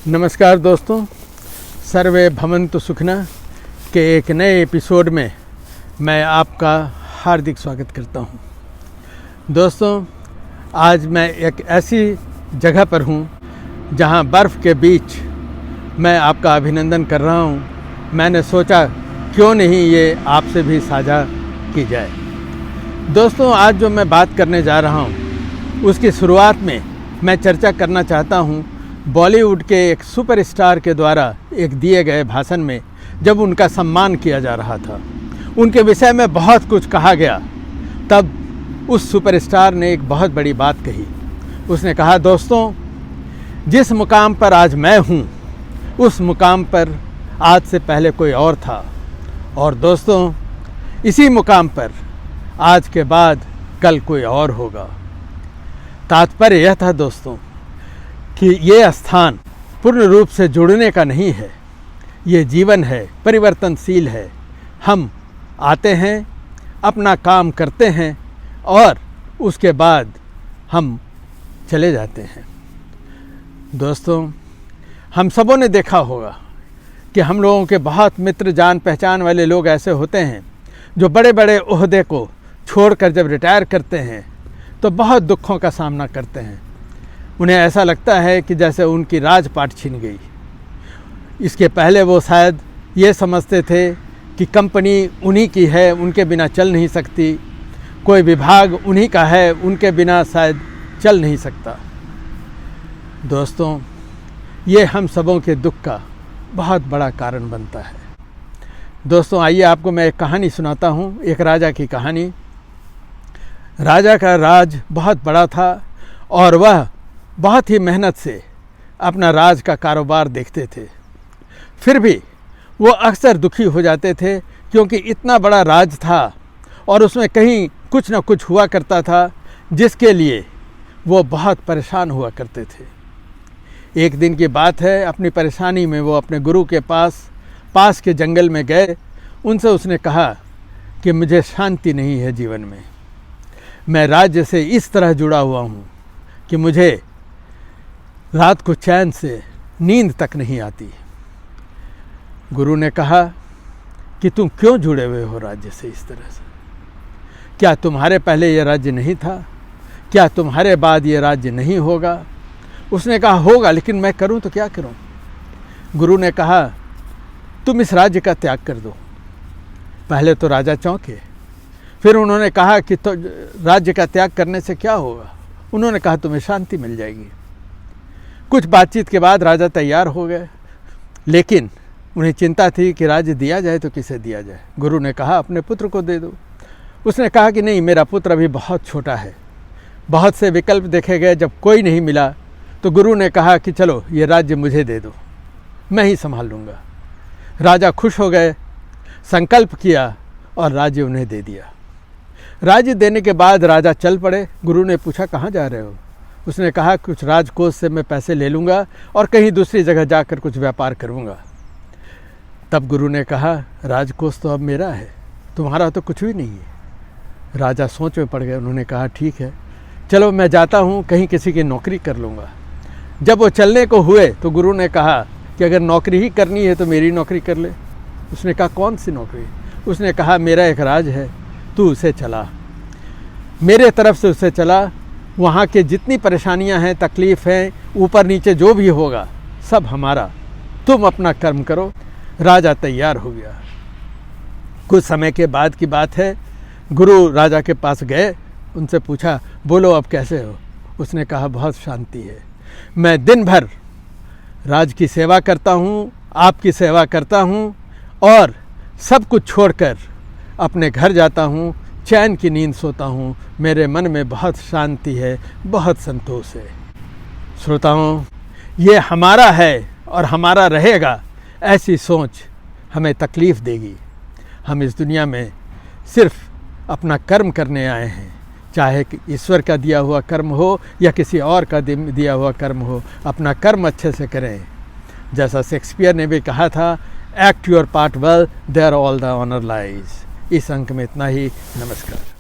नमस्कार दोस्तों, सर्वे भवन्तु सुखिनः के एक नए एपिसोड में मैं आपका हार्दिक स्वागत करता हूं। दोस्तों, आज मैं एक ऐसी जगह पर हूं जहां बर्फ़ के बीच मैं आपका अभिनंदन कर रहा हूं। मैंने सोचा क्यों नहीं ये आपसे भी साझा की जाए। दोस्तों, आज जो मैं बात करने जा रहा हूं उसकी शुरुआत में मैं चर्चा करना चाहता हूं बॉलीवुड के एक सुपरस्टार के द्वारा एक दिए गए भाषण में, जब उनका सम्मान किया जा रहा था। उनके विषय में बहुत कुछ कहा गया। तब उस सुपरस्टार ने एक बहुत बड़ी बात कही। उसने कहा, दोस्तों, जिस मुकाम पर आज मैं हूँ उस मुकाम पर आज से पहले कोई और था, और दोस्तों, इसी मुकाम पर आज के बाद कल कोई और होगा। तात्पर्य यह था दोस्तों कि ये स्थान पूर्ण रूप से जुड़ने का नहीं है। ये जीवन है, परिवर्तनशील है। हम आते हैं, अपना काम करते हैं और उसके बाद हम चले जाते हैं। दोस्तों, हम सबों ने देखा होगा कि हम लोगों के बहुत मित्र, जान पहचान वाले लोग ऐसे होते हैं जो बड़े बड़े ओहदे को छोड़कर जब रिटायर करते हैं तो बहुत दुखों का सामना करते हैं। उन्हें ऐसा लगता है कि जैसे उनकी राजपाट छिन गई। इसके पहले वो शायद ये समझते थे कि कंपनी उन्हीं की है, उनके बिना चल नहीं सकती, कोई विभाग उन्हीं का है, उनके बिना शायद चल नहीं सकता। दोस्तों, ये हम सबों के दुख का बहुत बड़ा कारण बनता है। दोस्तों, आइए आपको मैं एक कहानी सुनाता हूँ, एक राजा की कहानी। राजा का राज बहुत बड़ा था और वह बहुत ही मेहनत से अपना राज का कारोबार देखते थे। फिर भी वो अक्सर दुखी हो जाते थे, क्योंकि इतना बड़ा राज था और उसमें कहीं कुछ न कुछ हुआ करता था जिसके लिए वो बहुत परेशान हुआ करते थे। एक दिन की बात है, अपनी परेशानी में वो अपने गुरु के पास के जंगल में गए। उनसे उसने कहा कि मुझे शांति नहीं है जीवन में। मैं राज्य से इस तरह जुड़ा हुआ हूँ कि मुझे रात को चैन से नींद तक नहीं आती। गुरु ने कहा कि तुम क्यों जुड़े हुए हो राज्य से इस तरह से? क्या तुम्हारे पहले ये राज्य नहीं था? क्या तुम्हारे बाद ये राज्य नहीं होगा? उसने कहा, होगा, लेकिन मैं करूं तो क्या करूं? गुरु ने कहा, तुम इस राज्य का त्याग कर दो। पहले तो राजा चौंके। फिर उन्होंने कहा कि तो राज्य का त्याग करने से क्या होगा? उन्होंने कहा, तुम्हें शांति मिल जाएगी। कुछ बातचीत के बाद राजा तैयार हो गए, लेकिन उन्हें चिंता थी कि राज्य दिया जाए तो किसे दिया जाए। गुरु ने कहा, अपने पुत्र को दे दो। उसने कहा कि नहीं, मेरा पुत्र अभी बहुत छोटा है। बहुत से विकल्प देखे गए, जब कोई नहीं मिला तो गुरु ने कहा कि चलो ये राज्य मुझे दे दो, मैं ही संभाल लूँगा। राजा खुश हो गए, संकल्प किया और राज्य उन्हें दे दिया। राज्य देने के बाद राजा चल पड़े। गुरु ने पूछा, कहाँ जा रहे हो? उसने कहा, कुछ राजकोष से मैं पैसे ले लूँगा और कहीं दूसरी जगह जाकर कुछ व्यापार करूँगा। तब गुरु ने कहा, राजकोष तो अब मेरा है, तुम्हारा तो कुछ भी नहीं है। राजा सोच में पड़ गए। उन्होंने कहा, ठीक है, चलो मैं जाता हूँ, कहीं किसी की नौकरी कर लूँगा। जब वो चलने को हुए तो गुरु ने कहा कि अगर नौकरी ही करनी है तो मेरी नौकरी कर ले। उसने कहा, कौन सी नौकरी? उसने कहा, मेरा एक राज है, तू उसे चला, मेरे तरफ से उसे चला। वहाँ के जितनी परेशानियाँ हैं, तकलीफ़ हैं, ऊपर नीचे जो भी होगा सब हमारा, तुम अपना कर्म करो। राजा तैयार हो गया। कुछ समय के बाद की बात है, गुरु राजा के पास गए, उनसे पूछा, बोलो अब कैसे हो? उसने कहा, बहुत शांति है, मैं दिन भर राज की सेवा करता हूँ, आपकी सेवा करता हूँ और सब कुछ छोड़कर अपने घर जाता हूँ, चैन की नींद सोता हूँ, मेरे मन में बहुत शांति है, बहुत संतोष है। श्रोताओं, ये हमारा है और हमारा रहेगा, ऐसी सोच हमें तकलीफ़ देगी। हम इस दुनिया में सिर्फ अपना कर्म करने आए हैं, चाहे कि ईश्वर का दिया हुआ कर्म हो या किसी और का दिया हुआ कर्म हो। अपना कर्म अच्छे से करें। जैसा शेक्सपियर ने भी कहा था, act your part well, there all the honour lies. इस अंक में इतना ही। नमस्कार।